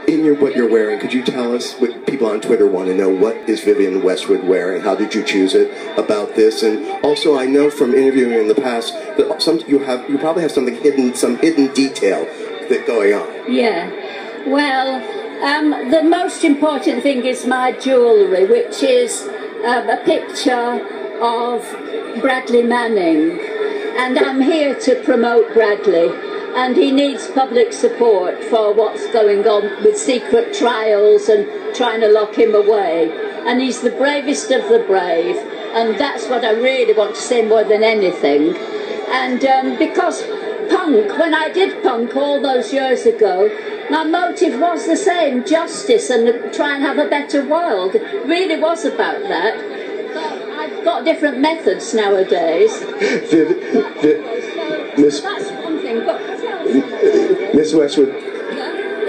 In what you're wearing, could you tell us what people on Twitter want to know? What is Vivian Westwood wearing? How did you choose it? About this, and also I know from interviewing in the past that you probably have some hidden detail that going on. Yeah. Well, the most important thing is my jewellery, which is a picture of Bradley Manning, and I'm here to promote Bradley. And he needs public support for what's going on with secret trials and trying to lock him away. And he's the bravest of the brave, and that's what I really want to say more than anything. And because punk, when I did punk all those years ago, my motive was the same, justice and try and have a better world. It really was about that. But I've got different methods nowadays. That's one thing. But Miss Westwood.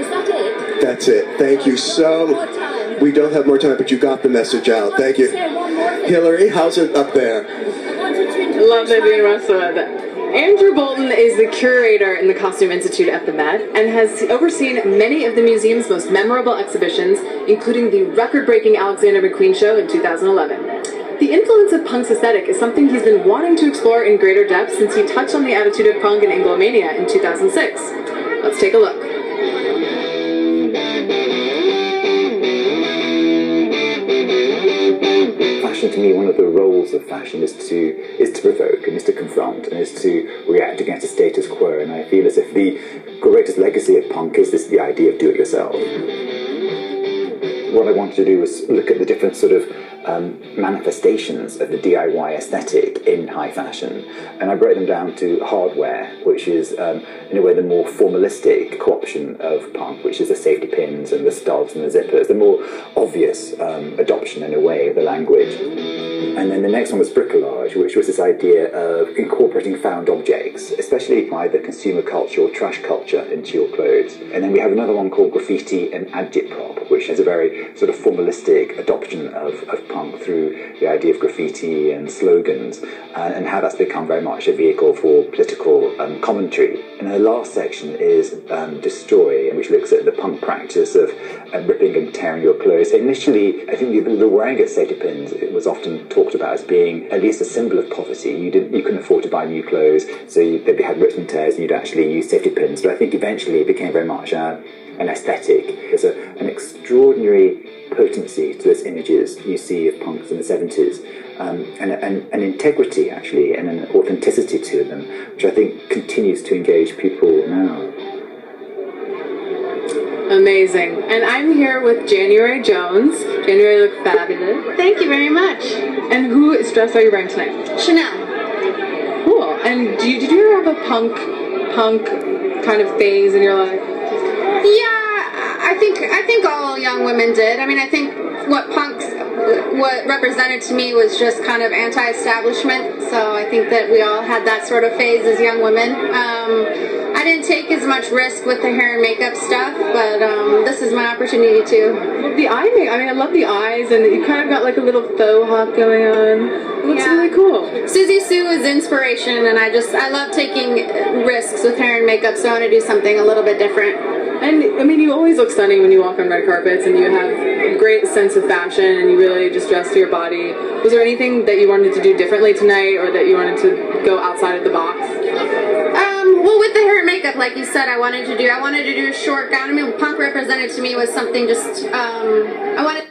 is that it? That's it. Thank you so much. We don't have more time, but you got the message out. Thank you. Hillary, how's it up there? Love Vivian Westwood. Andrew Bolton is the curator in the Costume Institute at the Met and has overseen many of the museum's most memorable exhibitions, including the record-breaking Alexander McQueen show in 2011. The influence of punk's aesthetic is something he's been wanting to explore in greater depth since he touched on the attitude of punk and Anglomania in 2006. Let's take a look. Fashion, to me, one of the roles of fashion is to provoke and is to confront and is to react against the status quo. And I feel as if the greatest legacy of punk is the idea of do-it-yourself. What I wanted to do was look at the different sort of manifestations of the DIY aesthetic in high fashion, and I broke them down to hardware, which is in a way the more formalistic co-option of punk, which is the safety pins and the studs and the zippers, the more obvious adoption in a way of the language. And then the next one was bricolage, which was this idea of incorporating found objects, especially either consumer culture or trash culture, into your clothes. And then we have another one called graffiti and agitprop, which is a very sort of formalistic adoption of punk through the idea of graffiti and slogans, and how that's become very much a vehicle for political commentary. And the last section is destroy, which looks at the punk practice of ripping and tearing your clothes. Initially, I think the wearing of safety pins, it was often talked about as being at least a symbol of poverty. You couldn't afford to buy new clothes, so they'd had rips and tears, and you'd actually use safety pins. But I think eventually it became very much an aesthetic. There's an extraordinary potency to those images you see of punks in the 70s, and an integrity actually, and an authenticity to them, which I think continues to engage people now. Amazing. And I'm here with January Jones. January, you look fabulous. Thank you very much. And whose dress are you wearing tonight? Chanel. Cool. And did you ever have a punk kind of phase in your life? Yeah, I think all young women did. I mean, I think what represented to me was just kind of anti-establishment. So I think that we all had that sort of phase as young women. I didn't take as much risk with the hair and makeup stuff, but this is my opportunity to. Well, the eye makeup, I mean, I love the eyes, and you kind of got like a little faux hawk going on. It looks really cool. Susie Sue is inspiration, and I love taking risks with hair and makeup, so I want to do something a little bit different. And, I mean, you always look stunning when you walk on red carpets, and you have a great sense of fashion, and you really just dress to your body. Was there anything that you wanted to do differently tonight, or that you wanted to go outside of the box? Well, with the hair and makeup, like you said, I wanted to do a short gown. I mean, punk represented to me was something just, I wanted